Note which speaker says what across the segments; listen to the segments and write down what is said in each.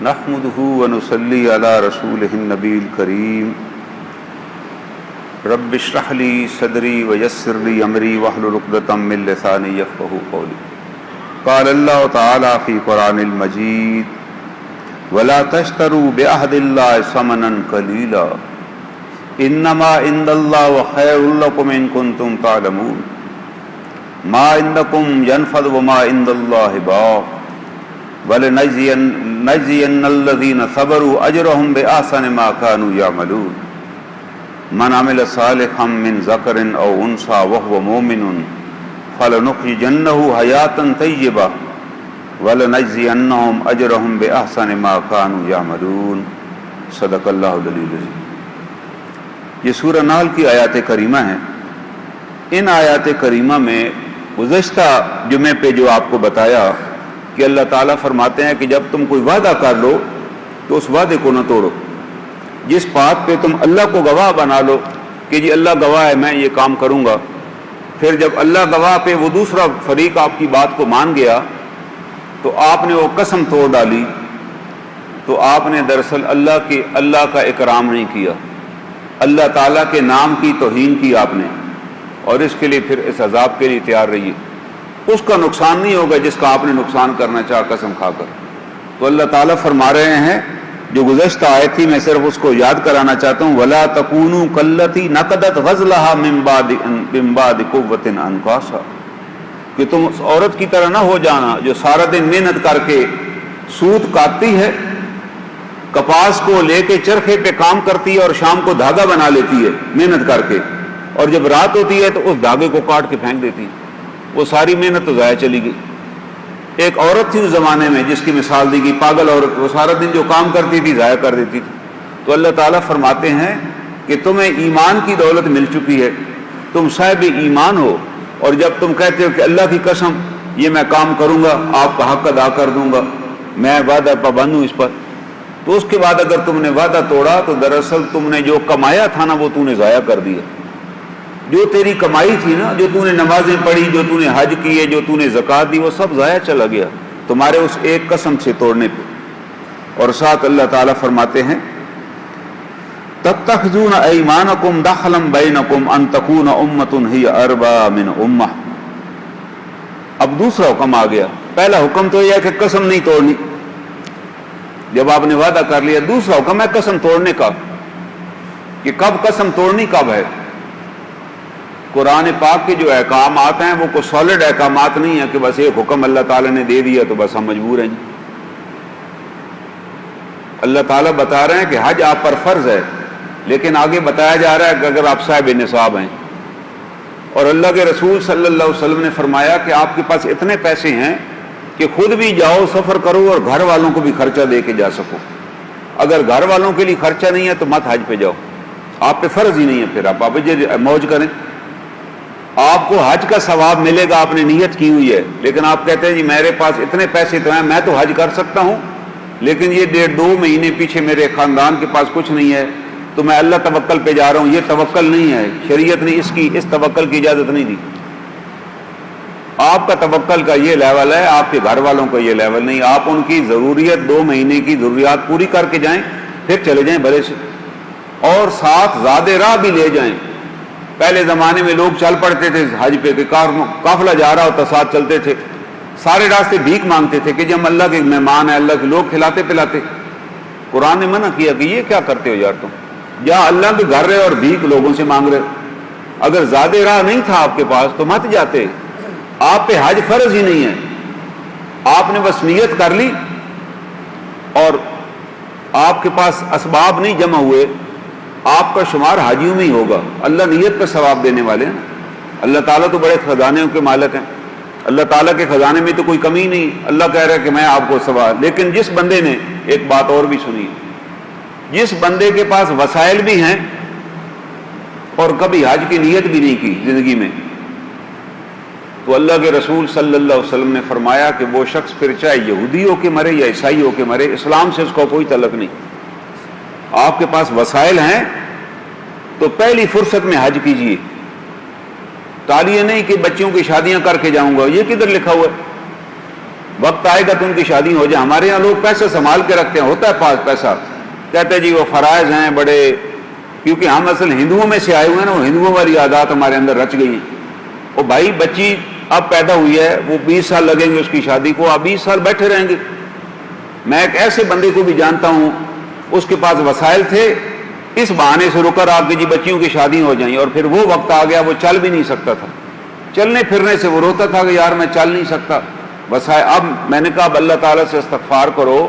Speaker 1: نحمده ونصلي على رسوله النبي الكريم رب اشرح لي صدري ويسر لي امري واحلل عقدة من لساني يفقهوا قولي. قال الله تعالى في قرآن المجيد ولا تشتروا بعهد الله ثمنا قليلا انما عند الله خير لكم ان كنتم تعلمون ما عندكم ينفد وما عند الله باق وَلَنَجْزِيَنَّ الَّذِينَ صَبَرُوا أَجْرَهُمْ بِأَحْسَنِ مَا كَانُوا يَعْمَلُونَ مَنْ عَمِلَ صَالِحًا مِنْ ذَكَرٍ أَوْ أُنْثَىٰ وَهُوَ مُؤْمِنٌ فَلَنُحْيِيَنَّهُ حَيَاةً طَيِّبَةً وَلَنَجْزِيَنَّهُمْ أَجْرَهُمْ بِأَحْسَنِ مَا كَانُوا يَعْمَلُونَ صدق اللہ العلی العظیم. یہ سورہ نحل کی آیات کریمہ ہیں. ان آیات کریمہ میں گزشتہ جمعے پہ جو آپ کو بتایا کہ اللہ تعالیٰ فرماتے ہیں کہ جب تم کوئی وعدہ کر لو تو اس وعدے کو نہ توڑو. جس بات پہ تم اللہ کو گواہ بنا لو کہ جی اللہ گواہ ہے میں یہ کام کروں گا، پھر جب اللہ گواہ پہ وہ دوسرا فریق آپ کی بات کو مان گیا تو آپ نے وہ قسم توڑ ڈالی، تو آپ نے دراصل اللہ کا اکرام نہیں کیا، اللہ تعالیٰ کے نام کی توہین کی آپ نے، اور اس کے لیے پھر اس عذاب کے لیے تیار رہیے. اس کا نقصان نہیں ہوگا جس کا آپ نے نقصان کرنا چاہا قسم کھا کر. تو اللہ تعالیٰ فرما رہے ہیں جو گزشتہ آیت تھی میں صرف اس کو یاد کرانا چاہتا ہوں وَلَا تَكُونُوا كَالَّتِي نَقَضَتْ غَزْلَهَا مِن بَعْدِ قُوَّةٍ أَنْكَاثًا، کہ تم اس عورت کی طرح نہ ہو جانا جو سارا دن محنت کر کے سوت کاٹتی ہے، کپاس کو لے کے چرخے پہ کام کرتی ہے اور شام کو دھاگا بنا لیتی ہے محنت کر کے، اور جب رات ہوتی ہے تو اس دھاگے کو کاٹ کے پھینک دیتی ہے. وہ ساری محنت تو ضائع چلی گئی. ایک عورت تھی اس زمانے میں جس کی مثال دی گئی، پاگل عورت، وہ سارا دن جو کام کرتی تھی ضائع کر دیتی تھی. تو اللہ تعالیٰ فرماتے ہیں کہ تمہیں ایمان کی دولت مل چکی ہے، تم صاحب ایمان ہو، اور جب تم کہتے ہو کہ اللہ کی قسم یہ میں کام کروں گا، آپ کا حق ادا کر دوں گا، میں وعدہ پابند ہوں اس پر، تو اس کے بعد اگر تم نے وعدہ توڑا تو دراصل تم نے جو کمایا تھا نا وہ تو نے ضائع کر دیا. جو تیری کمائی تھی نا، جو تو نے نمازیں پڑھی، جو تو نے حج کیے، جو تو نے زکوٰۃ دی، وہ سب ضائع چلا گیا تمہارے اس ایک قسم سے توڑنے پہ. اور ساتھ اللہ تعالیٰ فرماتے ہیں تَتَّخِذُونَ أَيْمَانَكُمْ دَخْلًا بَيْنَكُمْ أَن تَكُونَ أُمَّةٌ هِيَ أَرْبَىٰ مِنْ أُمَّةٍ. اب دوسرا حکم آ گیا. پہلا حکم تو یہ ہے کہ قسم نہیں توڑنی، جب آپ نے وعدہ کر لیا. دوسرا حکم ہے قسم توڑنے کا، کہ کب قسم توڑنی کب ہے. قرآن پاک کے جو احکامات ہیں وہ کوئی سالڈ احکامات نہیں ہیں کہ بس ایک حکم اللہ تعالیٰ نے دے دیا تو بس ہم مجبور ہیں. اللہ تعالیٰ بتا رہے ہیں کہ حج آپ پر فرض ہے، لیکن آگے بتایا جا رہا ہے کہ اگر آپ صاحب نصاب ہیں. اور اللہ کے رسول صلی اللہ علیہ وسلم نے فرمایا کہ آپ کے پاس اتنے پیسے ہیں کہ خود بھی جاؤ سفر کرو اور گھر والوں کو بھی خرچہ دے کے جا سکو. اگر گھر والوں کے لیے خرچہ نہیں ہے تو مت حج پہ جاؤ، آپ پہ فرض ہی نہیں ہے. پھر آپ موج کریں، آپ کو حج کا ثواب ملے گا، آپ نے نیت کی ہوئی ہے. لیکن آپ کہتے ہیں جی میرے پاس اتنے پیسے تو ہیں، میں تو حج کر سکتا ہوں، لیکن یہ 1.5-2 مہینے پیچھے میرے خاندان کے پاس کچھ نہیں ہے تو میں اللہ توکل پہ جا رہا ہوں. یہ توکل نہیں ہے، شریعت نے اس توکل کی اجازت نہیں دی. آپ کا توکل کا یہ لیول ہے، آپ کے گھر والوں کا یہ لیول نہیں. آپ ان کی ضروریت 2 مہینے کی ضروریات پوری کر کے جائیں، پھر چلے جائیں بھلے سے، اور ساتھ زیادہ راہ بھی لے جائیں. پہلے زمانے میں لوگ چل پڑتے تھے حج پہ، کہ قافلہ جا رہا ہوتا ساتھ چلتے تھے، سارے راستے بھیک مانگتے تھے کہ جی ہم اللہ کے مہمان ہیں، اللہ کے لوگ کھلاتے پلاتے. قرآن نے منع کیا کہ یہ کیا کرتے ہو یار، تم جہاں اللہ کے گھر رہے اور بھیک لوگوں سے مانگ رہے. اگر زیادہ راہ نہیں تھا آپ کے پاس تو مت جاتے. آپ پہ حج فرض ہی نہیں ہے، آپ نے بس نیت کر لی اور آپ کے پاس اسباب نہیں جمع ہوئے، آپ کا شمار حاجیوں میں ہی ہوگا. اللہ نیت پہ ثواب دینے والے ہیں. اللہ تعالیٰ تو بڑے خزانوں کے مالک ہیں، اللہ تعالیٰ کے خزانے میں تو کوئی کمی نہیں. اللہ کہہ رہا ہے کہ میں آپ کو ثواب. لیکن جس بندے نے ایک بات اور بھی سنی، جس بندے کے پاس وسائل بھی ہیں اور کبھی حج کی نیت بھی نہیں کی زندگی میں، تو اللہ کے رسول صلی اللہ علیہ وسلم نے فرمایا کہ وہ شخص پھر چاہے یہودی ہو کے مرے یا عیسائی ہو کے مرے، اسلام سے اس کو کوئی تعلق نہیں. آپ کے پاس وسائل ہیں تو پہلی فرصت میں حج کیجیے. تالیہ نہیں کہ بچوں کی شادیاں کر کے جاؤں گا، یہ کدھر لکھا ہوا ہے؟ وقت آئے گا تو ان کی شادی ہو جائے. ہمارے یہاں لوگ پیسے سنبھال کے رکھتے ہیں, ہوتا ہے پاس پیسہ, کہتے ہیں جی وہ فرائض ہیں بڑے, کیونکہ ہم اصل ہندوؤں میں سے آئے ہوئے ہیں نا, وہ ہندوؤں والی عادات ہمارے اندر رچ گئی. وہ بھائی بچی اب پیدا ہوئی ہے, وہ 20 سال لگیں گے اس کی شادی کو, آپ 20 سال بیٹھے رہیں گے. میں ایک ایسے بندے کو بھی جانتا ہوں, اس کے پاس وسائل تھے, اس بہانے سے رکر آپ کی جی بچیوں کی شادی ہو جائیں, اور پھر وہ وقت آ گیا وہ چل بھی نہیں سکتا تھا. چلنے پھرنے سے وہ روتا تھا کہ یار میں چل نہیں سکتا. وسائل, اب میں نے کہا اب اللہ تعالیٰ سے استغفار کرو,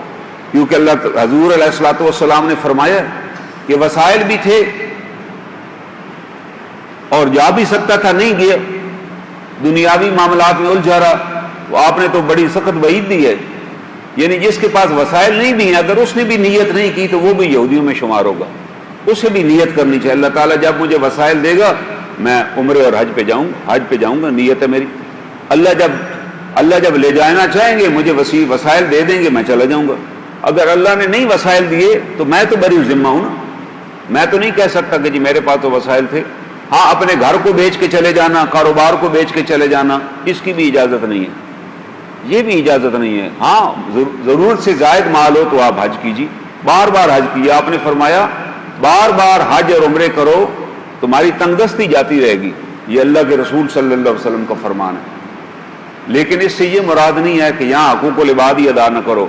Speaker 1: کیونکہ اللہ حضور علیہ الصلوۃ والسلام نے فرمایا کہ وسائل بھی تھے اور جا بھی سکتا تھا, نہیں گیا, دنیاوی معاملات میں الجھا رہا. آپ نے تو بڑی سخت وعید دی ہے, یعنی جس کے پاس وسائل نہیں بھی ہیں, اگر اس نے بھی نیت نہیں کی تو وہ بھی یہودیوں میں شمار ہوگا. اسے بھی نیت کرنی چاہیے, اللہ تعالیٰ جب مجھے وسائل دے گا میں عمرے اور حج پہ جاؤں گا, نیت ہے میری. اللہ جب لے جانا چاہیں گے مجھے وسائل دے دیں گے, میں چلا جاؤں گا. اگر اللہ نے نہیں وسائل دیے تو میں تو بری ذمہ ہوں نا, میں تو نہیں کہہ سکتا کہ جی میرے پاس تو وسائل تھے. ہاں, اپنے گھر کو بیچ کے چلے جانا, کاروبار کو بیچ کے چلے جانا, اس کی بھی اجازت نہیں ہے, یہ بھی اجازت نہیں ہے. ہاں, ضرورت سے زائد مال ہو تو آپ حج کیجیے, بار بار حج کیجیے. آپ نے فرمایا بار بار حج اور عمرے کرو, تمہاری تنگدستی جاتی رہے گی. یہ اللہ کے رسول صلی اللہ علیہ وسلم کا فرمان ہے. لیکن اس سے یہ مراد نہیں ہے کہ یہاں حقوق العباد ہی ادا نہ کرو,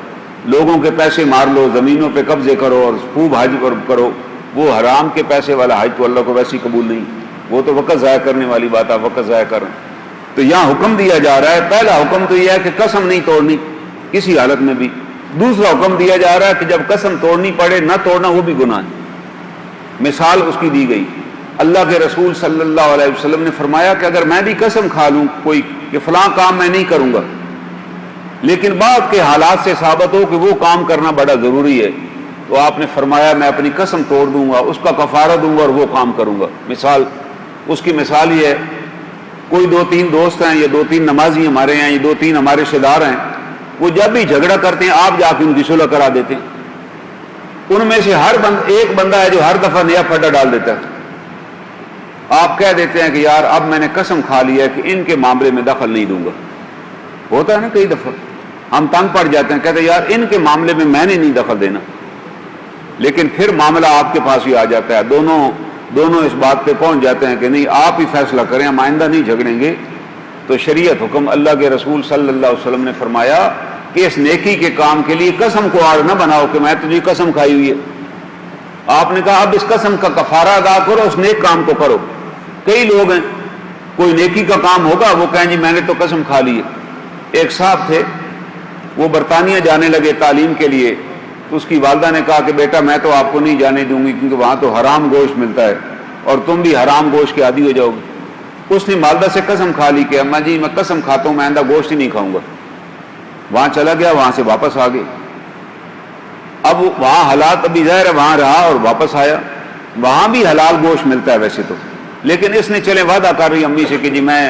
Speaker 1: لوگوں کے پیسے مار لو, زمینوں پہ قبضے کرو اور خوب حج کرو. وہ حرام کے پیسے والا حج تو اللہ کو ویسے ہی قبول نہیں, وہ تو وقت ضائع کرنے والی بات ہے, وقت ضائع کر رہے ہیں. تو یہاں حکم دیا جا رہا ہے, پہلا حکم تو یہ ہے کہ قسم نہیں توڑنی کسی حالت میں بھی. دوسرا حکم دیا جا رہا ہے کہ جب قسم توڑنی پڑے نہ توڑنا وہ بھی گناہ ہے. مثال اس کی دی گئی, اللہ کے رسول صلی اللہ علیہ وسلم نے فرمایا کہ اگر میں بھی قسم کھا لوں کوئی کہ فلاں کام میں نہیں کروں گا, لیکن بعد کے حالات سے ثابت ہو کہ وہ کام کرنا بڑا ضروری ہے, تو آپ نے فرمایا میں اپنی قسم توڑ دوں گا, اس کا کفارہ دوں گا اور وہ کام کروں گا. مثال اس کی مثال یہ ہے, کوئی 2-3 دوست ہیں, یہ 2-3 نمازی ہمارے ہیں, یہ 2-3 ہمارے رشتے دار ہیں, وہ جب بھی جھگڑا کرتے ہیں آپ جا کے ان کی صلح کرا دیتے ہیں. ان میں سے ایک بندہ ہے جو ہر دفعہ نیا پھڈا ڈال دیتا ہے. آپ کہہ دیتے ہیں کہ یار اب میں نے قسم کھا لی ہے کہ ان کے معاملے میں دخل نہیں دوں گا. ہوتا ہے نا کئی دفعہ ہم تنگ پڑ جاتے ہیں, کہتے ہیں یار ان کے معاملے میں نے نہیں دخل دینا, لیکن پھر معاملہ آپ کے پاس ہی آ جاتا ہے. دونوں اس بات پہ پہنچ جاتے ہیں کہ نہیں آپ ہی فیصلہ کریں, ہم آئندہ نہیں جھگڑیں گے. تو شریعت حکم, اللہ کے رسول صلی اللہ علیہ وسلم نے فرمایا کہ اس نیکی کے کام کے لیے قسم کو آڑ نہ بناؤ کہ میں تجھے قسم کھائی ہوئی ہے. آپ نے کہا اب اس قسم کا کفارہ ادا کرو, اس نیک کام کو کرو. کئی لوگ ہیں کوئی نیکی کا کام ہوگا وہ کہیں جی میں نے تو قسم کھا لی ہے. ایک صاحب تھے, وہ برطانیہ جانے لگے تعلیم کے لیے, تو اس کی والدہ نے کہا کہ بیٹا میں تو آپ کو نہیں جانے دوں گی کیونکہ وہاں تو حرام گوشت ملتا ہے اور تم بھی حرام گوشت کے عادی ہو جاؤ گے. اس نے والدہ سے قسم کھا لی کہ اماں جی میں قسم کھاتا ہوں میں آئندہ گوشت ہی نہیں کھاؤں گا. وہاں چلا گیا, وہاں سے واپس آ گئے. اب وہاں حالات ابھی ظاہر ہے وہاں رہا اور واپس آیا, وہاں بھی حلال گوشت ملتا ہے ویسے تو, لیکن اس نے چلے وعدہ کر رہی امی سے کہ جی میں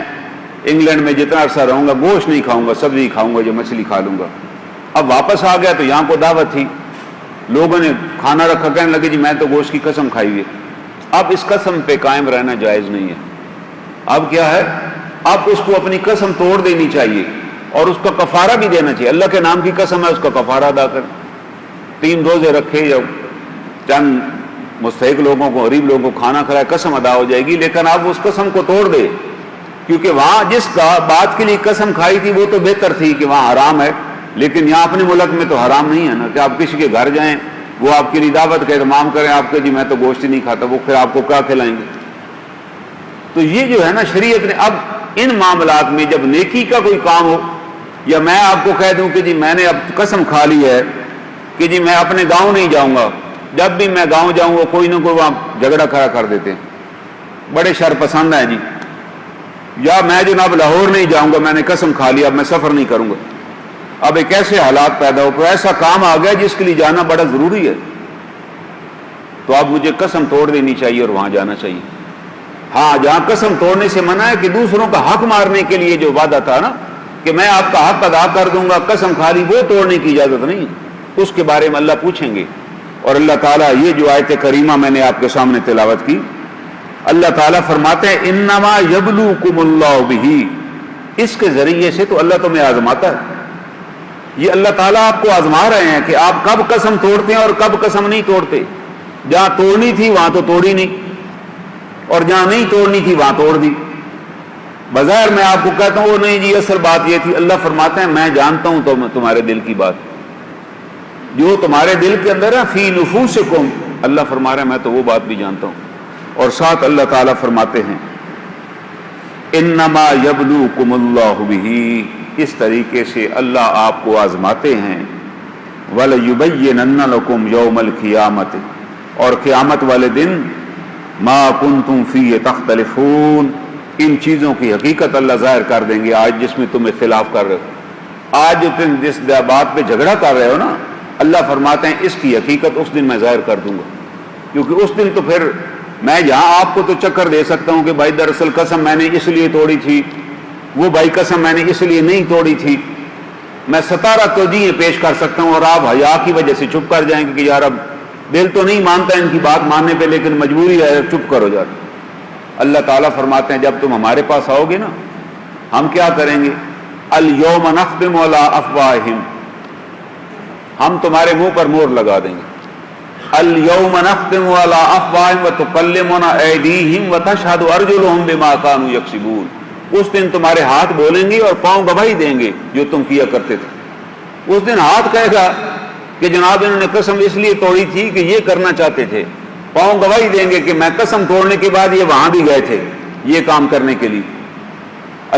Speaker 1: انگلینڈ میں جتنا عرصہ رہوں گا گوشت نہیں کھاؤں گا, سبزی کھاؤں گا, جو مچھلی کھا لوں گا. اب واپس آ گیا تو یہاں کو دعوت تھی, لوگوں نے کھانا رکھا, کہنے لگے جی میں تو گوشت کی قسم کھائی ہوئی ہے. اب اس قسم پہ قائم رہنا جائز نہیں ہے. اب کیا ہے, اب اس کو اپنی قسم توڑ دینی چاہیے اور اس کا کفارہ بھی دینا چاہیے. اللہ کے نام کی قسم ہے, اس کا کفارہ ادا کر, 3 روزے رکھے یا چند مستحق لوگوں کو, غریب لوگوں کو کھانا کھلائے, قسم ادا ہو جائے گی. لیکن اب اس قسم کو توڑ دے, کیونکہ وہاں جس کا بات کے لیے قسم کھائی تھی وہ تو بہتر تھی کہ وہاں حرام ہے, لیکن یہاں اپنے ملک میں تو حرام نہیں ہے نا کہ آپ کسی کے گھر جائیں, وہ آپ کے لیے دعوت کا اہتمام کریں, آپ کہ جی میں تو گوشت نہیں کھاتا, وہ پھر آپ کو کیا کھلائیں گے. تو یہ جو ہے نا شریعت نے اب ان معاملات میں جب نیکی کا کوئی کام ہو, یا میں آپ کو کہہ دوں کہ جی میں نے اب قسم کھا لی ہے کہ جی میں اپنے گاؤں نہیں جاؤں گا, جب بھی میں گاؤں جاؤں وہ کوئی نہ کوئی وہاں جھگڑا کھڑا کر دیتے ہیں, بڑے شر پسند ہیں جی. یا میں جناب لاہور نہیں جاؤں گا, میں نے قسم کھا لیا اب میں سفر نہیں کروں گا. اب ایک ایسے حالات پیدا ہو, کوئی ایسا کام آ گیا جس کے لیے جانا بڑا ضروری ہے, تو اب مجھے قسم توڑ دینی چاہیے اور وہاں جانا چاہیے. ہاں, جہاں قسم توڑنے سے منع ہے کہ دوسروں کا حق مارنے کے لیے جو وعدہ تھا نا کہ میں آپ کا حق ادا کر دوں گا, قسم کھا لی, وہ توڑنے کی اجازت نہیں. اس کے بارے میں اللہ پوچھیں گے. اور اللہ تعالیٰ, یہ جو آیت کریمہ میں نے آپ کے سامنے تلاوت کی, اللہ تعالیٰ فرماتے ہیں انما یبلوکم اللہ بہ, اس کے ذریعے سے تو اللہ تمہیں آزماتا ہے. یہ اللہ تعالیٰ آپ کو آزما رہے ہیں کہ آپ کب قسم توڑتے ہیں اور کب قسم نہیں توڑتے. جہاں توڑنی تھی وہاں تو توڑی نہیں، اور جہاں نہیں توڑنی تھی وہاں توڑ دی. بظاہر میں آپ کو کہتا ہوں وہ نہیں جی اصل بات یہ تھی. اللہ فرماتے ہیں میں جانتا ہوں تمہارے دل کی بات، جو تمہارے دل کے اندر ہے فی نفوسکم، اللہ فرما رہا ہے میں تو وہ بات بھی جانتا ہوں. اور ساتھ اللہ تعالیٰ فرماتے ہیں انما یبلوکم اللہ بہ، اس طریقے سے اللہ آپ کو آزماتے ہیں. وَلَيُبَيِّنَنَّ لَكُمْ يَوْمَ الْقِيَامَةِ، اور قیامت والے دن ما کنتم فیہ تختلفون، ان چیزوں کی حقیقت اللہ ظاہر کر دیں گے. آج جس میں تم اختلاف کر رہے ہو، آج تم جس بات پہ جھگڑا کر رہے ہو نا، اللہ فرماتے ہیں اس کی حقیقت اس دن میں ظاہر کر دوں گا. کیونکہ اس دن تو پھر میں جہاں آپ کو تو چکر دے سکتا ہوں کہ بھائی دراصل قسم میں نے اس لیے توڑی تھی، وہ بھائی قسم میں نے اس لیے نہیں توڑی تھی، میں 17 توجیہیں پیش کر سکتا ہوں اور آپ حیا کی وجہ سے چپ کر جائیں گے کہ یار اب دل تو نہیں مانتا ان کی بات ماننے پہ لیکن مجبوری ہے چپ کرو جا. اللہ تعالیٰ فرماتے ہیں جب تم ہمارے پاس آؤ گے نا، ہم کیا کریں گے؟ الیوم نختم علی افواہہم، ہم تمہارے منہ پر مہر لگا دیں گے. الیوم نختم علی افواہہم وتکلمنا ایدیہم وتشہد ارجلہم بما کانوا یکسبون، اس دن تمہارے ہاتھ بولیں گے اور پاؤں گواہی دیں گے جو تم کیا کرتے تھے. اس دن ہاتھ کہے گا کہ جناب انہوں نے قسم اس لیے توڑی تھی کہ یہ کرنا چاہتے تھے، پاؤں گواہی دیں گے کہ میں قسم توڑنے کے بعد یہ وہاں بھی گئے تھے یہ کام کرنے کے لیے.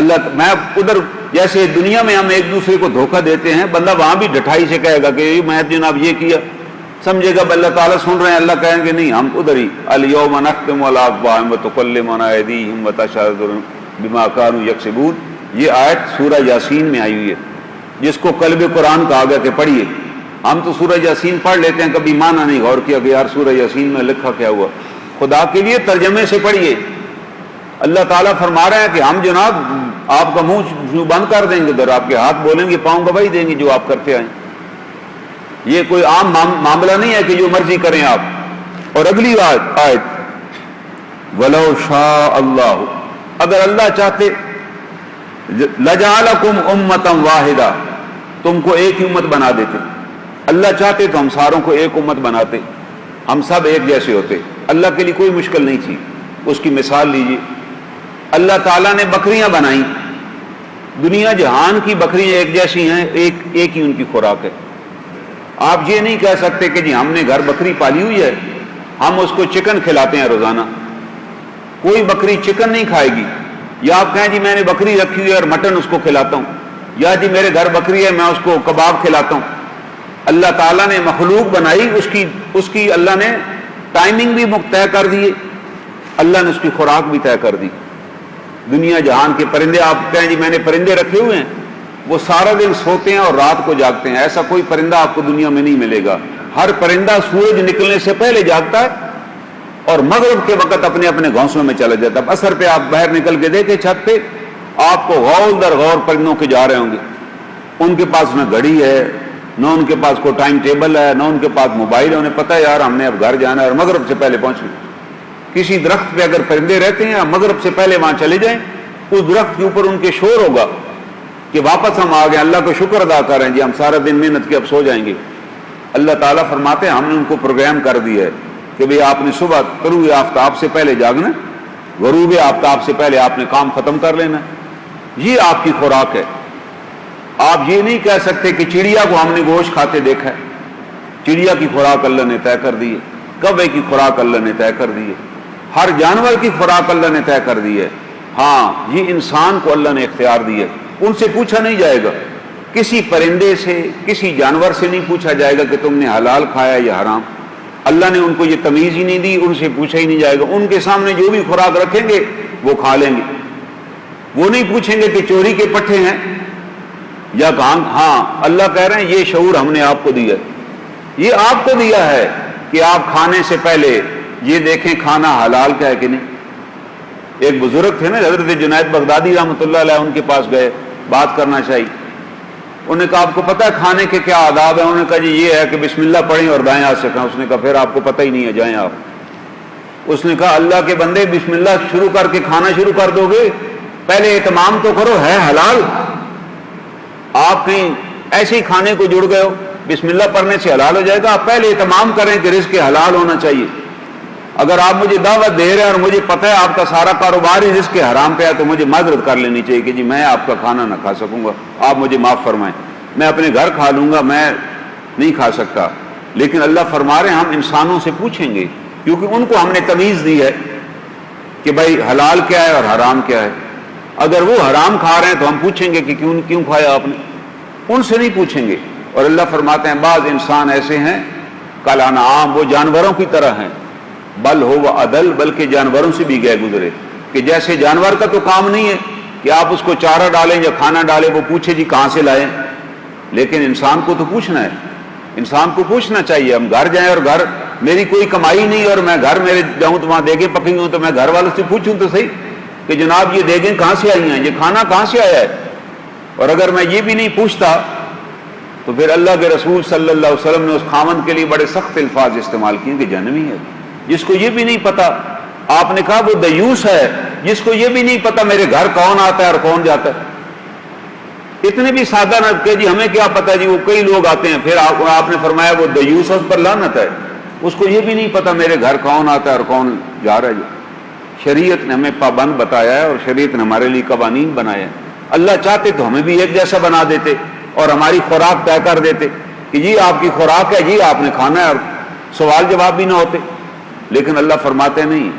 Speaker 1: اللہ میں ادھر جیسے دنیا میں ہم ایک دوسرے کو دھوکہ دیتے ہیں، بندہ وہاں بھی ڈٹھائی سے کہے گا کہ میں جناب یہ کیا، سمجھے گا اللہ تعالیٰ سن رہے ہیں. اللہ کہیں گے نہیں، ہم ادھر ہی الیوم نختم علی افواہہم وتکلمنا ایدیہم وتشہد بما کانوا یکسبون. یہ آیت سورہ یاسین میں آئی ہوئی ہے جس کو قلب قرآن کہا گیا کہ پڑھیے. ہم تو سورہ یاسین پڑھ لیتے ہیں، کبھی معنی نہیں غور کیا کہ یار سورہ یاسین میں لکھا کیا ہوا. خدا کے لیے ترجمے سے پڑھیے. اللہ تعالیٰ فرما رہے ہیں کہ ہم جناب آپ کا منہ بند کر دیں گے، ادھر آپ کے ہاتھ بولیں گے، پاؤں گواہی دیں گے جو آپ کرتے آئیں. یہ کوئی عام معاملہ نہیں ہے کہ جو مرضی کریں آپ. اور اگلی آیت وَلَوْ شَاءَ اللَّهُ، اگر اللہ چاہتے لَجَعَلَكُمْ أُمَّةً وَاحِدَةً، تم کو ایک ہی امت بنا دیتے. اللہ چاہتے تو ہم ساروں کو ایک امت بناتے، ہم سب ایک جیسے ہوتے. اللہ کے لیے کوئی مشکل نہیں تھی. اس کی مثال لیجیے، اللہ تعالیٰ نے بکریاں بنائیں، دنیا جہان کی بکریاں ایک جیسی ہیں، ایک ہی ان کی خوراک ہے. آپ یہ نہیں کہہ سکتے کہ جی ہم نے گھر بکری پالی ہوئی ہے، ہم اس کو چکن کھلاتے ہیں روزانہ. کوئی بکری چکن نہیں کھائے گی. یا آپ کہیں جی میں نے بکری رکھی ہوئی ہے اور مٹن اس کو کھلاتا ہوں، یا جی میرے گھر بکری ہے میں اس کو کباب کھلاتا ہوں. اللہ تعالیٰ نے مخلوق بنائی، اس کی اللہ نے ٹائمنگ بھی طے کر دی، اللہ نے اس کی خوراک بھی طے کر دی. دنیا جہان کے پرندے، آپ کہیں جی میں نے پرندے رکھے ہوئے ہیں، وہ سارا دن سوتے ہیں اور رات کو جاگتے ہیں. ایسا کوئی پرندہ آپ کو دنیا میں نہیں ملے گا. ہر پرندہ سورج نکلنے سے پہلے جاگتا ہے اور مغرب کے وقت اپنے اپنے گھونسلوں میں چلا جاتا ہے. عصر پہ آپ باہر نکل کے دیکھیں چھت پہ، آپ کو غور در غور پرندوں کے جا رہے ہوں گے. ان کے پاس نہ گھڑی ہے، نہ ان کے پاس کوئی ٹائم ٹیبل ہے، نہ ان کے پاس موبائل ہے. انہیں پتہ ہے یار ہم نے اب گھر جانا ہے اور مغرب سے پہلے پہنچنا. کسی درخت پہ اگر پرندے رہتے ہیں مغرب سے پہلے وہاں چلے جائیں، اس درخت کے اوپر ان کے شور ہوگا کہ واپس ہم آ گئے، اللہ کو شکر ادا کر رہے ہیں جی ہم سارا دن محنت کے اب سو جائیں گے. اللہ تعالیٰ فرماتے ہیں ہم نے ان کو پروگرام کر دیا ہے کہ بھئی آپ نے صبح طلوع آفتاب سے پہلے جاگنا، غروب آفتاب سے پہلے آپ نے کام ختم کر لینا. یہ آپ کی خوراک ہے. آپ یہ نہیں کہہ سکتے کہ چڑیا کو ہم نے گوشت کھاتے دیکھا ہے. چڑیا کی خوراک اللہ نے طے کر دی ہے، کوے کی خوراک اللہ نے طے کر دی ہے، ہر جانور کی خوراک اللہ نے طے کر دی ہے. ہاں یہ انسان کو اللہ نے اختیار دی ہے. ان سے پوچھا نہیں جائے گا، کسی پرندے سے کسی جانور سے نہیں پوچھا جائے گا کہ تم نے حلال کھایا یا حرام. اللہ نے ان کو یہ تمیز ہی نہیں دی، ان سے پوچھا ہی نہیں جائے گا. ان کے سامنے جو بھی خوراک رکھیں گے وہ کھا لیں گے. وہ نہیں پوچھیں گے کہ چوری کے پٹھے ہیں یا کہاں. ہاں اللہ کہہ رہے ہیں یہ شعور ہم نے آپ کو دیا ہے. یہ آپ کو دیا ہے کہ آپ کھانے سے پہلے یہ دیکھیں کھانا حلال کا ہے کہ نہیں. ایک بزرگ تھے نا حضرت جنید بغدادی رحمۃ اللہ علیہ، ان کے پاس گئے بات کرنا چاہیے. انہوں نے کہا آپ کو پتہ ہے کھانے کے کیا آداب ہیں؟ انہوں نے کہا جی یہ ہے کہ بسم اللہ پڑھیں اور دائیں ہاتھ سے کھائیں. اس نے کہا پھر آپ کو پتہ ہی نہیں ہے، جائیں آپ. اس نے کہا اللہ کے بندے بسم اللہ شروع کر کے کھانا شروع کر دو گے، پہلے اہتمام تو کرو ہے حلال. آپ کہیں ایسے ہی کھانے کو جڑ گئے ہو، بسم اللہ پڑھنے سے حلال ہو جائے گا؟ آپ پہلے اہتمام کریں کہ رزق حلال ہونا چاہیے۔ اگر آپ مجھے دعوت دے رہے ہیں اور مجھے پتہ ہے آپ کا سارا کاروبار ہی رزق حرام پہ ہے، تو مجھے معذرت کر لینی چاہیے کہ جی میں آپ کا کھانا نہ کھا سکوں گا، آپ مجھے معاف فرمائیں، میں اپنے گھر کھا لوں گا، میں نہیں کھا سکتا۔ لیکن اللہ فرما رہے ہیں ہم انسانوں سے پوچھیں گے، کیونکہ ان کو ہم نے تمیز دی ہے کہ بھائی حلال کیا ہے اور حرام کیا ہے۔ اگر وہ حرام کھا رہے ہیں تو ہم پوچھیں گے کہ کیوں کھایا آپ نے، ان سے نہیں پوچھیں گے۔ اور اللہ فرماتے ہیں بعض انسان ایسے ہیں کالانعام، وہ جانوروں کی طرح ہیں، بل ہو وہ عدل، بلکہ جانوروں سے بھی گئے گزرے، کہ جیسے جانور کا تو کام نہیں ہے کہ آپ اس کو چارہ ڈالیں یا کھانا ڈالیں، وہ پوچھے جی کہاں سے لائیں، لیکن انسان کو تو پوچھنا ہے، انسان کو پوچھنا چاہیے۔ ہم گھر جائیں اور گھر میری کوئی کمائی نہیں اور میں گھر میرے جاؤں تو وہاں دیگیں پکی ہوں، تو میں گھر والوں سے پوچھوں تو صحیح کہ جناب یہ دیگیں کہاں سے آئی ہیں، یہ کھانا کہاں سے آیا ہے۔ اور اگر میں یہ بھی نہیں پوچھتا تو پھر اللہ کے رسول صلی اللہ علیہ وسلم نے اس خاوند کے لیے بڑے سخت الفاظ استعمال کیے کہ جہنمی ہے، جس کو یہ بھی نہیں پتا۔ آپ نے کہا وہ دیوس ہے جس کو یہ بھی نہیں پتا میرے گھر کون آتا ہے اور کون جاتا ہے۔ اتنے بھی سادہ نہ کہ جی ہمیں کیا پتا جی وہ کئی لوگ آتے ہیں، پھر آپ نے فرمایا وہ دیوس اس پر لعنت ہے، اس کو یہ بھی نہیں پتا میرے گھر کون آتا ہے اور کون جا رہا ہے۔ شریعت نے ہمیں پابند بتایا ہے اور شریعت نے ہمارے لیے قوانین بنائے ہیں۔ اللہ چاہتے تو ہمیں بھی ایک جیسا بنا دیتے اور ہماری خوراک طے کر دیتے کہ جی آپ کی خوراک ہے، جی آپ نے کھانا ہے، اور سوال جواب بھی نہ ہوتے۔ لیکن اللہ فرماتے نہیں،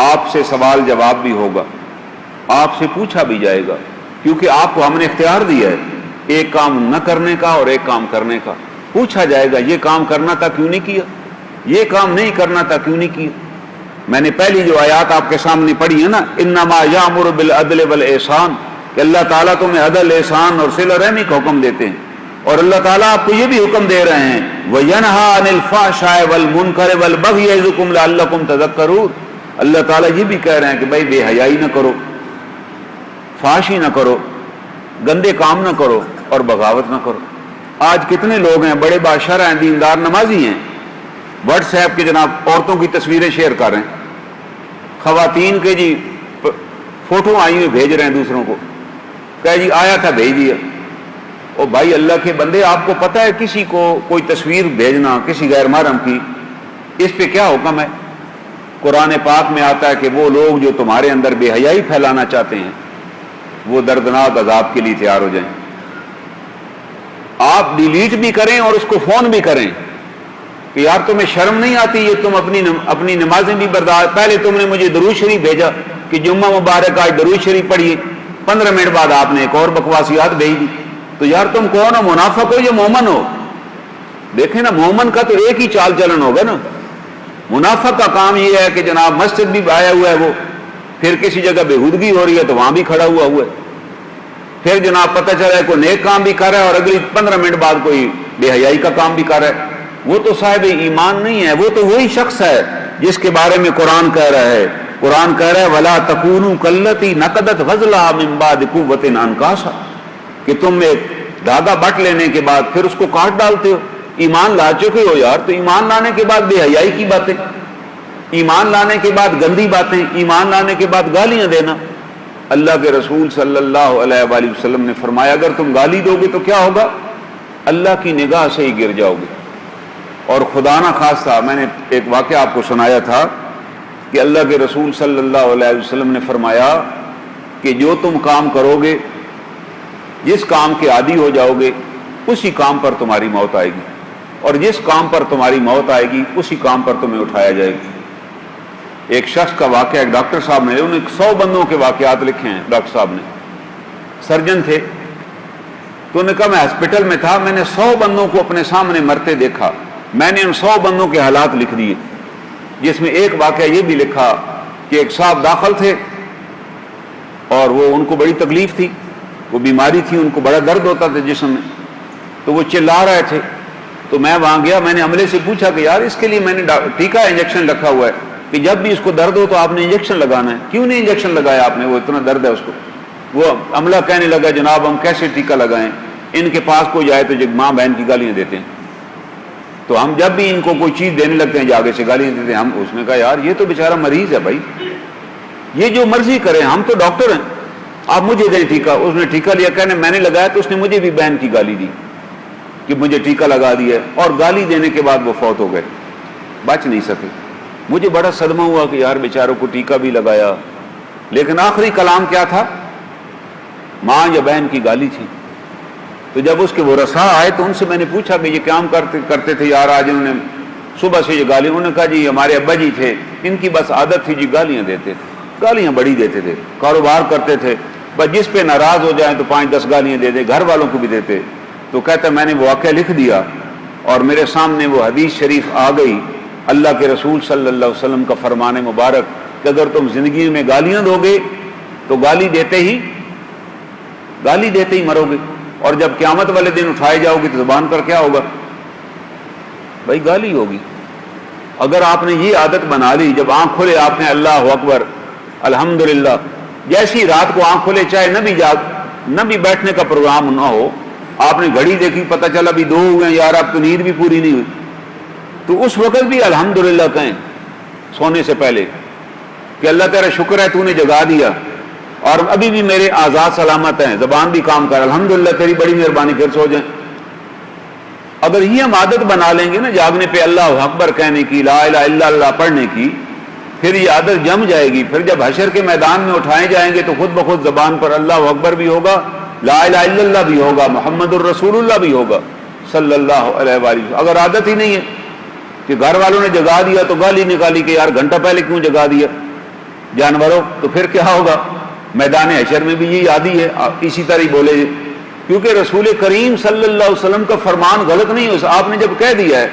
Speaker 1: آپ سے سوال جواب بھی ہوگا، آپ سے پوچھا بھی جائے گا، کیونکہ آپ کو ہم نے اختیار دیا ہے ایک کام نہ کرنے کا اور ایک کام کرنے کا۔ پوچھا جائے گا یہ کام کرنا تھا کیوں نہیں کیا، یہ کام نہیں کرنا تھا کیوں نہیں کیا۔ میں نے پہلی جو آیات آپ کے سامنے پڑھی ہے نا، انما یامر بالعدل والاحسان، کہ اللہ تعالیٰ تمہیں عدل، احسان اور صلہ رحمی کا حکم دیتے ہیں، اور اللہ تعالیٰ آپ کو یہ بھی حکم دے رہے ہیں وَيَنْهَا عَنِ الْفَحْشَاءِ وَالْمُنْكَرِ وَالْبَغْيِ يَعِظُكُمْ لَعَلَّكُمْ تَذَكَّرُونَ۔ اللہ تعالیٰ یہ بھی کہہ رہے ہیں کہ بھائی بے حیائی نہ کرو، فحاشی نہ کرو، گندے کام نہ کرو اور بغاوت نہ کرو۔ آج کتنے لوگ ہیں بڑے بادشاہ ہیں، دیندار نمازی ہیں، واٹس ایپ کے جناب عورتوں کی تصویریں شیئر کر رہے ہیں، خواتین کے جی فوٹو آئی ہوئی بھیج رہے ہیں دوسروں کو، کہ جی آیا تھا بھیج دیا۔ او بھائی اللہ کے بندے، آپ کو پتہ ہے کسی کو کوئی تصویر بھیجنا کسی غیر محرم کی، اس پہ کیا حکم ہے؟ قرآن پاک میں آتا ہے کہ وہ لوگ جو تمہارے اندر بے حیائی پھیلانا چاہتے ہیں وہ دردناک عذاب کے لیے تیار ہو جائیں۔ آپ ڈیلیٹ بھی کریں اور اس کو فون بھی کریں کہ یار تمہیں شرم نہیں آتی، یہ تم اپنی نمازیں بھی برداشت، پہلے تم نے مجھے درود شریف بھیجا کہ جمعہ مبارک آج درود شریف پڑھیے، 15 منٹ بعد آپ نے ایک اور بکواسیات بھیج دی۔ تو یار تم کون ہو، منافق ہو یا مومن ہو؟ دیکھیں نا، مومن کا تو ایک ہی چال چلن ہوگا نا۔ منافق کا کام یہ ہے کہ جناب مسجد بھی آیا ہوا ہے وہ، پھر کسی جگہ بےہودگی ہو رہی ہے تو وہاں بھی کھڑا ہوا ہے، پھر جناب پتہ چلا ہے کوئی نیک کام بھی کر رہا ہے اور اگلی 15 منٹ بعد کوئی بے حیائی کا کام بھی کر رہا ہے۔ وہ تو صاحب ایمان نہیں ہے، وہ تو وہی شخص ہے جس کے بارے میں قرآن کہہ رہا ہے، قرآن کہہ رہا ہے وَلَا تَكُونُوا كَالَّتِي نَقَضَتْ غَزْلَهَا مِن بَعْدِ قُوَّةٍ أَنْكَاثًا، کہ تم ایک دھاگا بٹ لینے کے بعد پھر اس کو کاٹ ڈالتے ہو۔ ایمان لا چکے ہو یار، تو ایمان لانے کے بعد بے حیائی کی باتیں، ایمان لانے کے بعد گندی باتیں، ایمان لانے کے بعد گالیاں دینا۔ اللہ کے رسول صلی اللہ علیہ وآلہ وسلم نے فرمایا اگر تم گالی دو گے تو کیا ہوگا؟ اللہ کی نگاہ سے ہی گر جاؤ گے۔ اور خدا نہ خواستہ، میں نے ایک واقعہ آپ کو سنایا تھا کہ اللہ کے رسول صلی اللہ علیہ وسلم نے فرمایا کہ جو تم کام کرو گے، جس کام کے عادی ہو جاؤ گے، اسی کام پر تمہاری موت آئے گی، اور جس کام پر تمہاری موت آئے گی اسی کام پر تمہیں اٹھایا جائے گی۔ ایک شخص کا واقعہ، ایک ڈاکٹر صاحب نے، انہوں نے 100 بندوں کے واقعات لکھے ہیں، ڈاکٹر صاحب نے، سرجن تھے، تو انہوں نے کہا میں ہاسپٹل میں تھا، میں نے 100 بندوں کو اپنے سامنے مرتے دیکھا، میں نے ان 100 بندوں کے حالات لکھ دیے، جس میں ایک واقعہ یہ بھی لکھا کہ ایک صاحب داخل تھے اور وہ ان کو بڑی تکلیف تھی، وہ بیماری تھی، ان کو بڑا درد ہوتا تھا جسم میں، تو وہ چلا رہے تھے، تو میں وہاں گیا، میں نے عملے سے پوچھا کہ یار اس کے لیے میں نے ٹیکا انجیکشن رکھا ہوا ہے کہ جب بھی اس کو درد ہو تو آپ نے انجیکشن لگانا ہے، کیوں نہیں انجیکشن لگایا آپ نے، وہ اتنا درد ہے اس کو؟ وہ عملہ کہنے لگا جناب ہم کیسے ٹیکا لگائیں، ان کے پاس کوئی جائے تو جب ماں بہن کی گالیاں دیتے ہیں، تو ہم جب بھی ان کو کوئی چیز دینے لگتے ہیں آگے سے گالیاں دیتے ہیں۔ ہم اس نے کہا یار یہ تو بیچارہ مریض ہے بھائی، یہ جو مرضی کرے، ہم تو ڈاکٹر ہیں، آپ مجھے دیں ٹیکا. اس نے ٹیکا لیا, کہنے میں نے لگایا تو اس نے مجھے بھی بہن کی گالی دی کہ مجھے ٹیکا لگا دیا, اور گالی دینے کے بعد وہ فوت ہو گئے, بچ نہیں سکے. مجھے بڑا صدمہ ہوا کہ یار بیچاروں کو ٹیکا بھی لگایا, لیکن آخری کلام کیا تھا؟ ماں یا بہن کی گالی تھی. تو جب اس کے وہ رسا آئے تو ان سے میں نے پوچھا کہ یہ کام کرتے تھے یار, آج انہوں نے صبح سے یہ گالی. انہوں نے کہا جی ہمارے ابا جی تھے, ان کی بس عادت تھی جی گالیاں دیتے تھے, گالیاں بڑی دیتے تھے, کاروبار کرتے تھے, بس جس پہ ناراض ہو جائیں تو 5-10 گالیاں دے دیں, گھر والوں کو بھی دیتے. تو کہتا میں نے وہ واقعہ لکھ دیا اور میرے سامنے وہ حدیث شریف آ گئی, اللہ کے رسول صلی اللہ علیہ وسلم کا فرمان مبارک کہ اگر تم زندگی میں گالیاں دو گے تو گالی دیتے ہی مرو گے, اور جب قیامت والے دن اٹھائے جاؤ گے تو زبان پر کیا ہوگا؟ بھائی گالی ہوگی. اگر آپ نے یہ عادت بنا لی, جب آنکھ کھلے آپ نے اللہ اکبر الحمدللہ, جیسی رات کو آنکھ کھلے چاہے نہ بھی بیٹھنے کا پروگرام نہ ہو, آپ نے گھڑی دیکھی پتہ چلا بھی 2 ہو گئے, یار اب تو نیند بھی پوری نہیں ہوئی, تو اس وقت بھی الحمدللہ کہیں سونے سے پہلے کہ اللہ تیرا شکر ہے تو نے جگا دیا, اور ابھی بھی میرے آزاد سلامت ہیں, زبان بھی کام کر, الحمدللہ تیری بڑی مہربانی, پھر سو جائیں. اگر یہ ہم عادت بنا لیں گے نا جاگنے پہ اللہ اکبر کہنے کی, لا الہ الا اللہ پڑھنے کی, پھر یہ عادت جم جائے گی. پھر جب حشر کے میدان میں اٹھائے جائیں گے تو خود بخود زبان پر اللہ اکبر بھی ہوگا, لا الہ الا اللہ بھی ہوگا, محمد الرسول اللہ بھی ہوگا صلی اللہ علیہ وسلم. اگر عادت ہی نہیں ہے کہ گھر والوں نے جگا دیا تو گالی نکالی کہ یار گھنٹہ پہلے کیوں جگا دیا جانوروں, تو پھر کیا ہوگا؟ میدان حشر میں بھی یہی عادی ہے, اسی طرح ہی بولے, کیونکہ رسول کریم صلی اللہ علیہ وسلم کا فرمان غلط نہیں ہو. آپ نے جب کہہ دیا ہے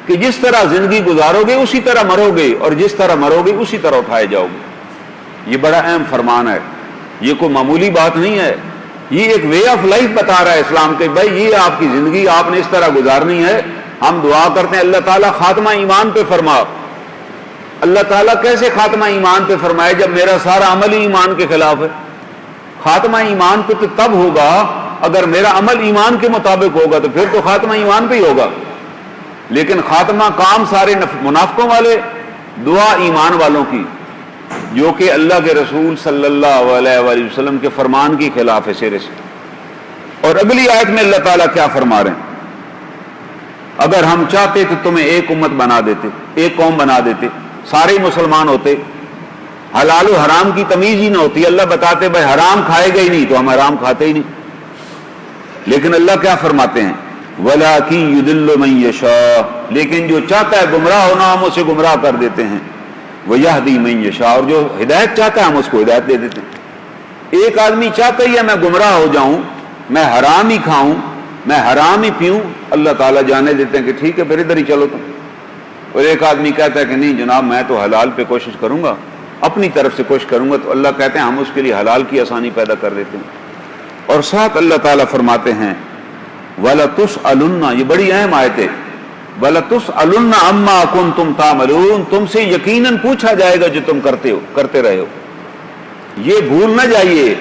Speaker 1: کہ جس طرح زندگی گزارو گے اسی طرح مرو گے, اور جس طرح مرو گے اسی طرح اٹھائے جاؤ گے. یہ بڑا اہم فرمان ہے, یہ کوئی معمولی بات نہیں ہے, یہ ایک وے آف لائف بتا رہا ہے اسلام کے. بھائی یہ آپ کی زندگی آپ نے اس طرح گزارنی ہے. ہم دعا کرتے ہیں اللہ تعالیٰ خاتمہ ایمان پہ فرما. اللہ تعالیٰ کیسے خاتمہ ایمان پہ فرمائے جب میرا سارا عمل ہی ایمان کے خلاف ہے؟ خاتمہ ایمان پہ تو تب ہوگا اگر میرا عمل ایمان کے مطابق ہوگا, تو پھر تو خاتمہ ایمان پہ ہی ہوگا. لیکن خاتمہ کام سارے منافقوں والے, دعا ایمان والوں کی, جو کہ اللہ کے رسول صلی اللہ علیہ وآلہ وسلم کے فرمان کی خلاف ہے سرے سے. اور اگلی آیت میں اللہ تعالیٰ کیا فرما رہے ہیں؟ اگر ہم چاہتے تو تمہیں ایک امت بنا دیتے, ایک قوم بنا دیتے, سارے مسلمان ہوتے, حلال و حرام کی تمیز ہی نہ ہوتی. اللہ بتاتے بھائی حرام کھائے گا ہی نہیں تو ہم حرام کھاتے ہی نہیں. لیکن اللہ کیا فرماتے ہیں؟ وَلَٰكِن يُضِلُّ مَن يَشَاءُ, لیکن جو چاہتا ہے گمراہ ہونا ہم اسے گمراہ کر دیتے ہیں. وَيَهْدِي مَن يَشَاءُ, اور جو ہدایت چاہتا ہے ہم اس کو ہدایت دے دیتے ہیں. ایک آدمی چاہتا ہی ہے میں گمراہ ہو جاؤں, میں حرام ہی کھاؤں, میں حرام ہی پیوں, اللہ تعالیٰ جانے دیتے ہیں کہ ٹھیک ہے پھر ادھر ہی چلو تم. اور ایک آدمی کہتا ہے کہ نہیں جناب میں تو حلال پہ کوشش کروں گا, اپنی طرف سے کوشش کروں گا, تو اللہ کہتے ہیں ہم اس کے لیے حلال کی آسانی پیدا کر دیتے ہیں. اور ساتھ اللہ تعالیٰ فرماتے ہیں وَلَتُسْأَلُنَّ, یہ بڑی اہم آیت ہے, وَلَتُسْأَلُنَّ عَمَّا كُنتُمْ تَعْمَلُونَ, تم سے یقیناً پوچھا جائے گا جو تم کرتے رہے ہو. یہ بھول نہ جائیے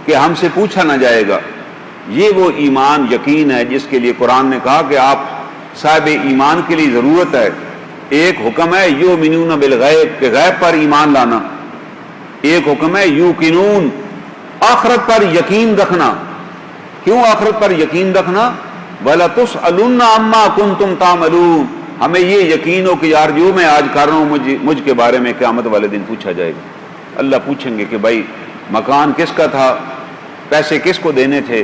Speaker 1: کہ ہم سے پوچھا نہ جائے گا. یہ وہ ایمان یقین ہے جس کے لیے قرآن نے کہا کہ آپ صاحب ایمان کے لیے ضرورت ہے. ایک حکم ہے یؤمنون بالغیب, کہ غیب پر ایمان لانا. ایک حکم ہے یوقنون, آخرت پر یقین رکھنا. کیوں آخرت پر یقین رکھنا؟ وَلَتُسْأَلُنَّ عَمَّا كُنتُمْ تَعْمَلُونَ, ہمیں یہ یقین ہو کہ یار جو میں آج کر رہا ہوں مجھ کے بارے میں قیامت والے دن پوچھا جائے گا. اللہ پوچھیں گے کہ بھائی مکان کس کا تھا, پیسے کس کو دینے تھے,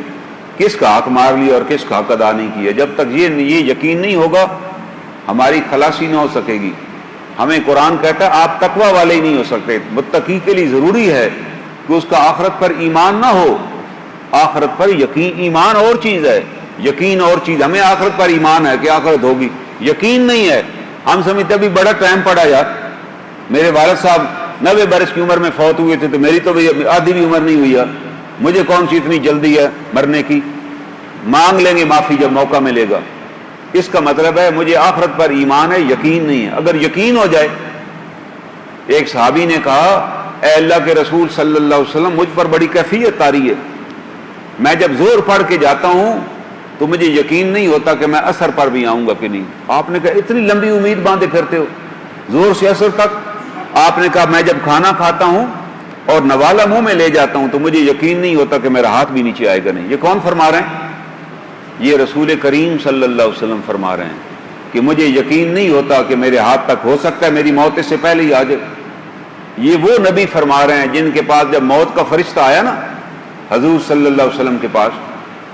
Speaker 1: کس کا حق مار لیا اور کس کا حق ادا نہیں کیا. جب تک یہ یقین نہیں ہوگا ہماری خلاصی نہ ہو سکے گی. ہمیں قرآن کہتا ہے آپ تقوی والے ہی نہیں ہو سکتے. متقی کے لیے ضروری ہے کہ اس کا آخرت پر ایمان نہ ہو. آخرت پر یقین, ایمان اور چیز ہے, یقین اور چیز. ہمیں آخرت پر ایمان ہے کہ آخرت ہوگی, یقین نہیں ہے. ہم سمجھتے ابھی بڑا ٹائم پڑا یار, میرے والد صاحب 90 برس کی عمر میں فوت ہوئے تھے تو میری تو آدھی بھی عمر نہیں ہوئی ہے, مجھے کون سی اتنی جلدی ہے مرنے کی. مانگ لیں گے معافی جب موقع ملے گا. اس کا مطلب ہے مجھے آخرت پر ایمان ہے, یقین نہیں ہے. اگر یقین ہو جائے, ایک صحابی نے کہا اے اللہ کے رسول صلی اللہ علیہ وسلم مجھ پر بڑی کیفیت طاری ہے, میں جب زور پڑھ کے جاتا ہوں تو مجھے یقین نہیں ہوتا کہ میں اثر پر بھی آؤں گا کہ نہیں. آپ نے کہا اتنی لمبی امید باندھے پھرتے ہو زور سے اثر تک. آپ نے کہا میں جب کھانا کھاتا ہوں اور نوالا منہ میں لے جاتا ہوں تو مجھے یقین نہیں ہوتا کہ میرا ہاتھ بھی نیچے آئے گا نہیں. یہ کون فرما رہے ہیں؟ یہ رسول کریم صلی اللہ علیہ وسلم فرما رہے ہیں کہ مجھے یقین نہیں ہوتا کہ میرے ہاتھ تک ہو سکتا ہے میری موت اس سے پہلے ہی آ جائے. یہ وہ نبی فرما رہے ہیں جن کے پاس جب موت کا فرشتہ آیا نا حضور صلی اللہ علیہ وسلم کے پاس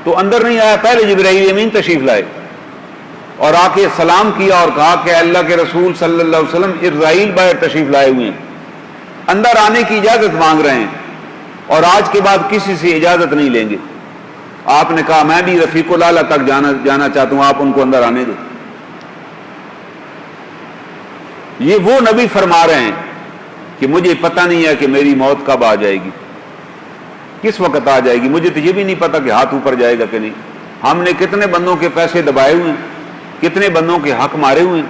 Speaker 1: تو اندر نہیں آیا, پہلے جبرائیل امین تشریف لائے اور آ کے سلام کیا اور کہا کہ اللہ کے رسول صلی اللہ علیہ وسلم اسرائیل باہر تشریف لائے ہوئے ہیں, اندر آنے کی اجازت مانگ رہے ہیں اور آج کے بعد کسی سے اجازت نہیں لیں گے. آپ نے کہا میں بھی رفیق الاعلی تک جانا چاہتا ہوں, آپ ان کو اندر آنے دو. یہ وہ نبی فرما رہے ہیں کہ مجھے پتہ نہیں ہے کہ میری موت کب آ جائے گی, کس وقت آ جائے گی, مجھے تو یہ بھی نہیں پتا کہ ہاتھ اوپر جائے گا کہ نہیں. ہم نے کتنے بندوں کے پیسے دبائے ہوئے ہیں, کتنے بندوں کے حق مارے ہوئے ہیں,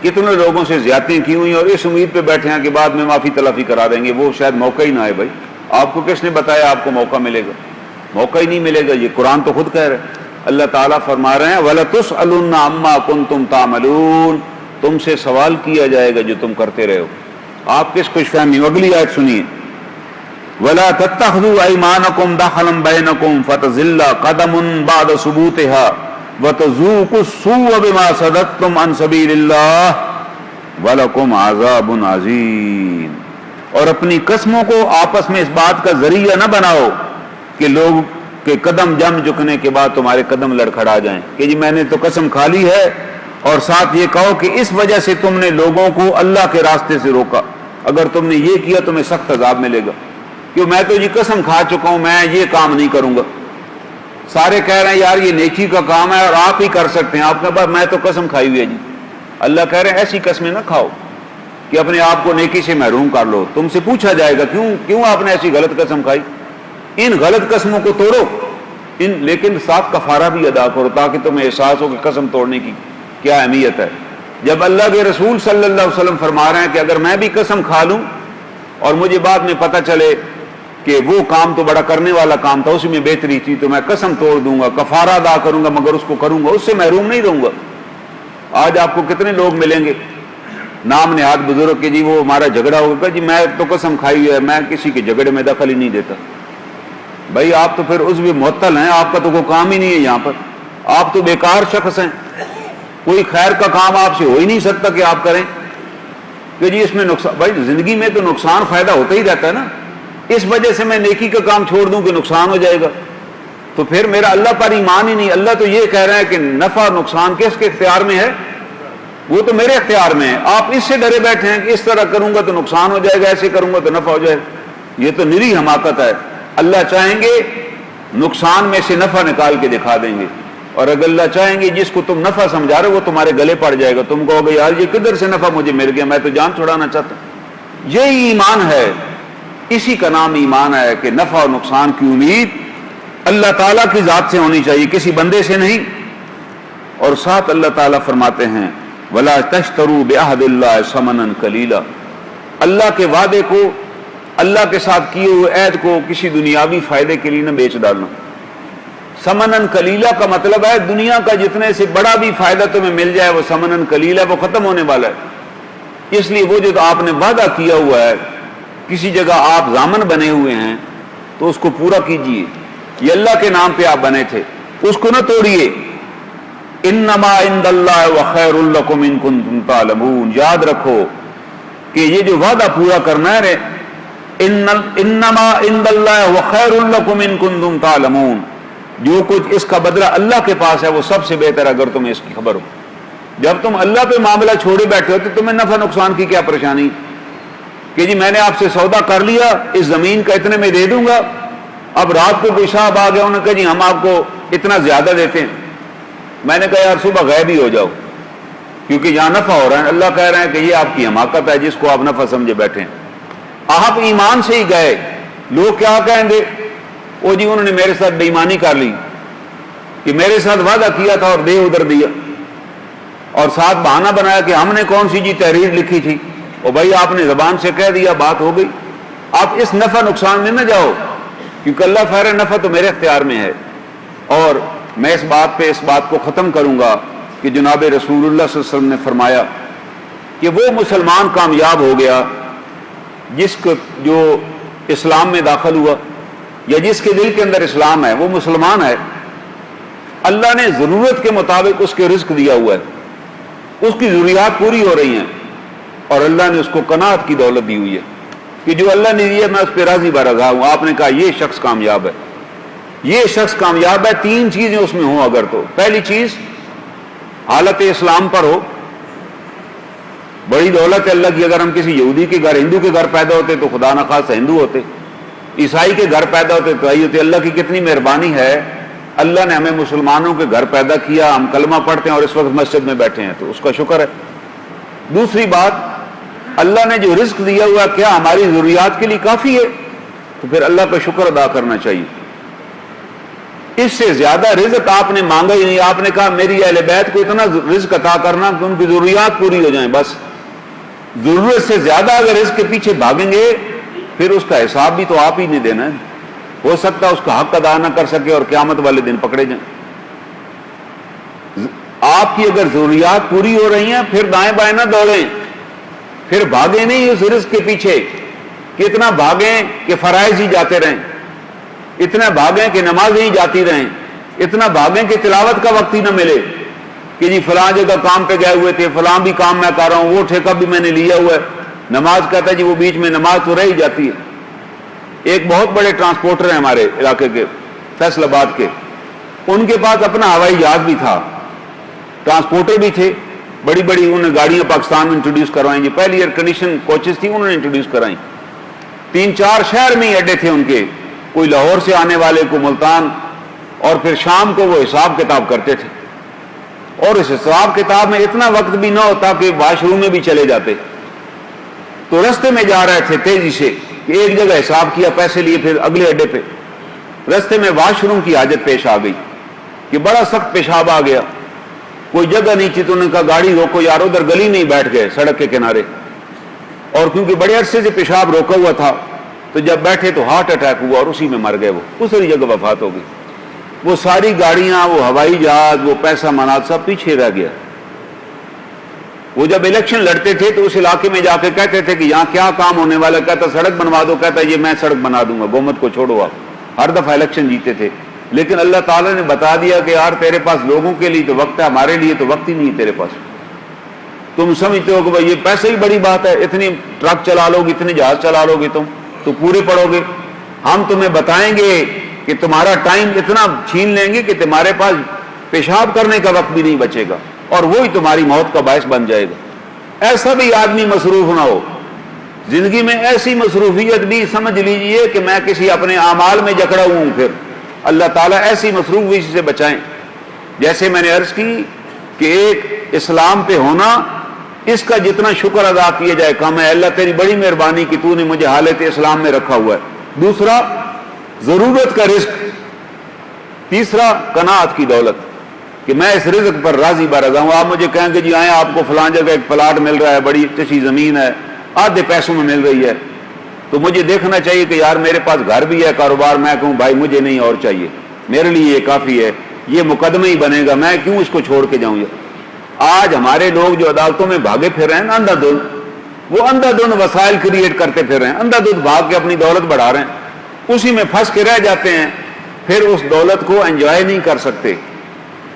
Speaker 1: کتنے لوگوں سے زیادتیاں کی ہوئی ہیں اور اس امید پہ بیٹھے ہیں کہ بعد میں معافی تلافی کرا دیں گے. وہ شاید موقع ہی نہ آئے. بھائی آپ کو کس نے بتایا آپ کو موقع ملے گا؟ موقع ہی نہیں ملے گا. یہ قرآن تو خود کہہ رہے ہیں. اللہ تعالیٰ فرما رہے ہیں وَلَتُسْأَلُنَّ عَمَّا كُنْتُمْ تَعْمَلُونَ, تم سے سوال کیا جائے گا جو تم کرتے رہے ہو. آپ کس خوش فہمی. اگلی آیت سنیے وَلَا تَتَّخِذُوا أَيْمَانَكُمْ دَخَلًا بَيْنَكُمْ فَتَزِلَّ قَدَمٌ بَعْدَ ثُبُوتِهَا وَتَذُوقُوا السُّوءَ بِمَا صَدَدتُّمْ عَنْ سَبِيلِ اللَّهِ وَلَكُمْ عَذَابٌ عَظِيمٌ. اور اپنی قسموں کو آپس میں اس بات کا ذریعہ نہ بناؤ کہ لوگ کے قدم جم جھکنے کے بعد تمہارے قدم لڑکھڑا جائیں کہ جی میں نے تو قسم کھا لی ہے, اور ساتھ یہ کہو کہ اس وجہ سے تم نے لوگوں کو اللہ کے راستے سے روکا, اگر تم نے یہ کیا تمہیں سخت عذاب ملے گا. کیوں میں تو جی قسم کھا چکا ہوں میں یہ کام نہیں کروں گا. سارے کہہ رہے ہیں یار یہ نیکی کا کام ہے اور آپ ہی کر سکتے ہیں. آپ کے بعد میں تو قسم کھائی ہوئی ہے جی. اللہ کہہ رہے ہیں ایسی قسمیں نہ کھاؤ کہ اپنے آپ کو نیکی سے محروم کر لو. تم سے پوچھا جائے گا کیوں آپ نے ایسی غلط قسم کھائی. ان غلط قسموں کو توڑو, لیکن ساتھ کفارہ بھی ادا کرو تاکہ تمہیں احساس ہو کہ قسم توڑنے کی کیا اہمیت ہے. جب اللہ کے رسول صلی اللہ علیہ وسلم فرما رہے ہیں کہ اگر میں بھی قسم کھا لوں اور مجھے بعد میں پتہ چلے کہ وہ کام تو بڑا کرنے والا کام تھا, اس میں بہتری تھی, تو میں قسم توڑ دوں گا, کفارہ ادا کروں گا, مگر اس کو کروں گا, اس سے محروم نہیں رہوں گا. آج آپ کو کتنے لوگ ملیں گے نام نہاد بزرگ کے جی وہ ہمارا جھگڑا ہوگا جی میں تو قسم کھائی ہوئی ہے میں کسی کے جھگڑے میں دخل ہی نہیں دیتا. بھائی آپ تو پھر عضو معطل ہیں, آپ کا تو کوئی کام ہی نہیں ہے یہاں پر, آپ تو بیکار شخص ہیں. کوئی خیر کا کام آپ سے ہو ہی نہیں سکتا کہ آپ کریں کہ جی اس میں نقصان. بھائی زندگی میں تو نقصان فائدہ ہوتا ہی رہتا ہے نا. اس وجہ سے میں نیکی کا کام چھوڑ دوں کہ نقصان ہو جائے گا تو پھر میرا اللہ پر ایمان ہی نہیں. اللہ تو یہ کہہ رہا ہے کہ نفع نقصان کس کے اختیار میں ہے؟ وہ تو میرے اختیار میں ہے. آپ اس سے ڈرے بیٹھے ہیں کہ اس طرح کروں گا تو نقصان ہو جائے گا, ایسے کروں گا تو نفع ہو جائے گا. یہ تو نری حماقت ہے. اللہ چاہیں گے نقصان میں سے نفع نکال کے دکھا دیں گے, اور اگر اللہ چاہیں گے جس کو تم نفع سمجھا رہے ہو وہ تمہارے گلے پڑ جائے گا. تم کہو گے یار یہ کدھر سے نفع مجھے مل گیا, میں تو جان چھڑانا چاہتا ہوں. یہی ایمان ہے, اسی کا نام ایمان ہے کہ نفع اور نقصان کی امید اللہ تعالیٰ کی ذات سے ہونی چاہیے, کسی بندے سے نہیں. اور ساتھ اللہ تعالیٰ فرماتے ہیں وَلَا تَشْتَرُوا بِعَهْدِ اللَّهِ ثَمَنًا قَلِيلًا, اللہ کے وعدے کو, اللہ کے ساتھ کیے ہوئے عہد کو کسی دنیاوی فائدے کے لیے نہ بیچ ڈالنا. ثمنًا قلیلا کا مطلب ہے دنیا کا جتنے سے بڑا بھی فائدہ تمہیں مل جائے وہ ثمنًا قلیلا, وہ ختم ہونے والا ہے. اس لیے وہ جو آپ نے وعدہ کیا ہوا ہے, کسی جگہ آپ ضامن بنے ہوئے ہیں تو اس کو پورا کیجئے. یہ اللہ کے نام پہ آپ بنے تھے, اس کو نہ توڑیے. انما عند اللہ وخیر لکم ان کنتم تعلمون, یاد رکھو کہ یہ جو وعدہ پورا کرنا ہے انما عند اللہ وخیر لکم ان کنتم تعلمون, جو کچھ اس کا بدلہ اللہ کے پاس ہے وہ سب سے بہتر اگر تمہیں اس کی خبر ہو. جب تم اللہ پہ معاملہ چھوڑے بیٹھے ہو تو تمہیں نفع نقصان کی کیا پریشانی کہ جی میں نے آپ سے سودا کر لیا اس زمین کا اتنے میں دے دوں گا, اب رات کو کوئی صاحب آ گیا انہوں نے کہا جی ہم آپ کو اتنا زیادہ دیتے ہیں. میں نے کہا یار صبح غائب ہی ہو جاؤ کیونکہ یہاں نفع ہو رہا ہے. اللہ کہہ رہے ہیں کہ یہ آپ کی حماقت ہے جس کو آپ نفع سمجھے بیٹھے ہیں. آپ ایمان سے ہی گئے, لوگ کیا کہیں گے وہ جی انہوں نے میرے ساتھ بے ایمانی کر لی کہ میرے ساتھ وعدہ کیا تھا اور دے ادھر دیا, اور ساتھ بہانہ بنایا کہ ہم نے کون سی جی تحریر لکھی تھی. اور بھائی آپ نے زبان سے کہہ دیا بات ہو گئی. آپ اس نفع نقصان میں نہ جاؤ کیونکہ اللہ خیر نفع تو میرے اختیار میں ہے. اور میں اس بات کو ختم کروں گا کہ جناب رسول اللہ صلی اللہ علیہ وسلم نے فرمایا کہ وہ مسلمان کامیاب ہو گیا جس کو جو اسلام میں داخل ہوا یا جس کے دل کے اندر اسلام ہے وہ مسلمان ہے، اللہ نے ضرورت کے مطابق اس کے رزق دیا ہوا ہے، اس کی ضروریات پوری ہو رہی ہیں، اور اللہ نے اس کو قناعت کی دولت دی ہوئی ہے کہ جو اللہ نے دیا میں اس پہ راضی برضا ہوں۔ آپ نے کہا یہ شخص کامیاب ہے، یہ شخص کامیاب ہے۔ 3 چیزیں اس میں ہوں اگر تو، پہلی چیز حالت اسلام پر ہو، بڑی دولت ہے اللہ کی۔ اگر ہم کسی یہودی کے گھر، ہندو کے گھر پیدا ہوتے تو خدا نخواستہ ہندو ہوتے، عیسائی کے گھر پیدا ہوتے تو ہوتے۔ اللہ کی کتنی مہربانی ہے، اللہ نے ہمیں مسلمانوں کے گھر پیدا کیا، ہم کلمہ پڑھتے ہیں اور اس وقت مسجد میں بیٹھے ہیں، تو اس کا شکر ہے۔ دوسری بات، اللہ نے جو رزق دیا ہوا کیا ہماری ضروریات کے لیے کافی ہے؟ تو پھر اللہ کا شکر ادا کرنا چاہیے۔ اس سے زیادہ رزق آپ نے مانگا ہی نہیں، آپ نے کہا میری اہل بیت کو اتنا رزق عطا کرنا کہ ان کی ضروریات پوری ہو جائیں، بس۔ ضرورت سے زیادہ اگر رزق کے پیچھے بھاگیں گے پھر اس کا حساب بھی تو آپ ہی نہیں دینا ہے، ہو سکتا ہے اس کا حق ادا نہ کر سکے اور قیامت والے دن پکڑے جائیں۔ آپ کی اگر ضروریات پوری ہو رہی ہیں پھر دائیں بائیں نہ دوڑیں، پھر بھاگیں نہیں اس رزق کے پیچھے کہ اتنا بھاگیں کہ فرائض ہی جاتے رہیں، اتنا بھاگیں کہ نمازیں ہی جاتی رہیں، اتنا بھاگیں کہ تلاوت کا وقت ہی نہ ملے کہ جی فلاں جگہ کام پہ گئے ہوئے تھے، فلاں بھی کام میں کر رہا ہوں، وہ ٹھیکہ بھی میں نے لیا ہوا ہے، نماز کہتا ہے جی وہ بیچ میں نماز تو رہ ہی جاتی ہے۔ ایک بہت بڑے ٹرانسپورٹر ہیں ہمارے علاقے کے، فیصل آباد کے، ان کے پاس اپنا ہوائی جہاز بھی تھا، ٹرانسپورٹر بھی تھے، بڑی بڑی انہوں نے گاڑیاں پاکستان میں انٹروڈیوس کروائیں جی، پہلی ایئر کنڈیشن کوچز تھی انہوں نے انٹروڈیوس کرائیں، 3-4 شہر میں ہی اڈے تھے ان کے، کوئی لاہور سے آنے والے، کوئی ملتان، اور پھر شام کو وہ حساب کتاب کرتے تھے، اور اس حساب کتاب میں اتنا وقت بھی نہ ہوتا کہ واش روم میں بھی چلے جاتے، تو رستے میں جا رہے تھے تیزی سے کہ ایک جگہ حساب کیا، پیسے لیے، پھر اگلے اڈے پہ رستے میں واش روم کی حاجت پیش آ گئی کہ بڑا سخت پیشاب آ گیا، کوئی جگہ نہیں تھی، تو انہوں نے کہا گاڑی روکو یار، ادھر گلی نہیں بیٹھ گئے سڑک کے کنارے، اور کیونکہ بڑے عرصے سے پیشاب روکا ہوا تھا تو جب بیٹھے تو ہارٹ اٹیک ہوا اور اسی میں مر گئے، وہ دوسری جگہ وفات ہو گئی۔ وہ ساری گاڑیاں، وہ ہوائی جہاز، وہ پیسہ منات سب پیچھے رہ گیا۔ وہ جب الیکشن لڑتے تھے تو اس علاقے میں جا کے کہتے تھے کہ یہاں کیا کام ہونے والا، کہتا سڑک بنوا دو، کہتا یہ میں سڑک بنا دوں گا، حکومت کو چھوڑو آپ۔ ہر دفعہ الیکشن جیتے تھے، لیکن اللہ تعالیٰ نے بتا دیا کہ یار تیرے پاس لوگوں کے لیے تو وقت ہے، ہمارے لیے تو وقت ہی نہیں ہے تیرے پاس۔ تم سمجھتے ہو کہ بھائی یہ پیسے ہی بڑی بات ہے، اتنی ٹرک چلا لو گے، اتنے جہاز چلا لو گے، تم تو پورے پڑو گے، ہم تمہیں بتائیں گے کہ تمہارا ٹائم اتنا چھین لیں گے کہ تمہارے پاس پیشاب کرنے کا وقت بھی نہیں بچے گا، اور وہی تمہاری موت کا باعث بن جائے گا۔ ایسا بھی آدمی مصروف نہ ہو زندگی میں، ایسی مصروفیت بھی سمجھ لیجئے کہ میں کسی اپنے اعمال میں جکڑا ہوا ہوں، پھر اللہ تعالیٰ ایسی مصروفیت سے بچائیں۔ جیسے میں نے عرض کی کہ ایک اسلام پہ ہونا، اس کا جتنا شکر ادا کیا جائے کم ہے۔ اللہ تیری بڑی مہربانی کہ تو نے مجھے حالت اسلام میں رکھا ہوا ہے۔ دوسرا، ضرورت کا رزق۔ تیسرا، قناعت کی دولت کہ میں اس رزق پر راضی برضا ہوں۔ آپ مجھے کہیں گے جی آئیں آپ کو فلاں جگہ ایک پلاٹ مل رہا ہے، بڑی اچھی زمین ہے، آدھے پیسوں میں مل رہی ہے، تو مجھے دیکھنا چاہیے کہ یار میرے پاس گھر بھی ہے، کاروبار، میں کہوں بھائی مجھے نہیں اور چاہیے، میرے لیے یہ کافی ہے، یہ مقدمہ ہی بنے گا، میں کیوں اس کو چھوڑ کے جاؤں۔ آج ہمارے لوگ جو عدالتوں میں بھاگے پھر رہے ہیں نا، اندھا دھند، وہ اندھا دھند وسائل کریٹ کرتے پھر رہے ہیں، اندھا دھند بھاگ کے اپنی دولت بڑھا رہے ہیں، اسی میں پھنس کے رہ جاتے ہیں، پھر اس دولت کو انجوائے نہیں کر سکتے۔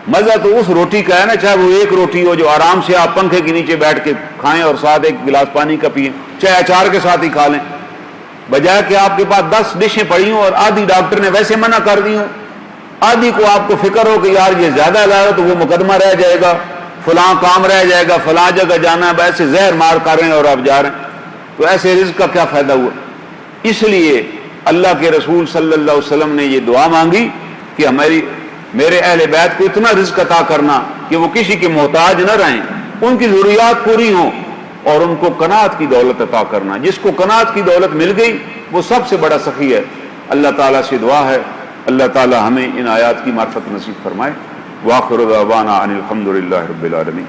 Speaker 1: مزہ تو اس روٹی کا ہے نا، چاہے وہ ایک روٹی ہو جو آرام سے آپ پنکھے کے نیچے بیٹھ کے کھائیں اور ساتھ ایک گلاس پانی کا پئیں، چاہے اچار کے ساتھ ہی کھا لیں، بجائے کہ آپ کے پاس 10 ڈشیں پڑی ہوں اور آدھی ڈاکٹر نے ویسے منع کر دی ہوں، آدھی کو آپ کو فکر ہو کہ یار یہ زیادہ لایا تو وہ مقدمہ رہ جائے گا، فلاں کام رہ جائے گا، فلاں جگہ جانا ہے، ایسے زہر مار کر رہے ہیں اور آپ جا رہے ہیں، تو ایسے رزق کا کیا فائدہ ہوا۔ اس لیے اللہ کے رسول صلی اللہ علیہ وسلم نے یہ دعا مانگی کہ میرے اہل بیت کو اتنا رزق عطا کرنا کہ وہ کسی کے محتاج نہ رہیں، ان کی ضروریات پوری ہوں، اور ان کو قناعت کی دولت عطا کرنا۔ جس کو قناعت کی دولت مل گئی وہ سب سے بڑا سخی ہے۔ اللہ تعالیٰ سے دعا ہے اللہ تعالیٰ ہمیں ان آیات کی معرفت نصیب فرمائے۔ وآخر دعوانا ان الحمد للہ رب العالمین۔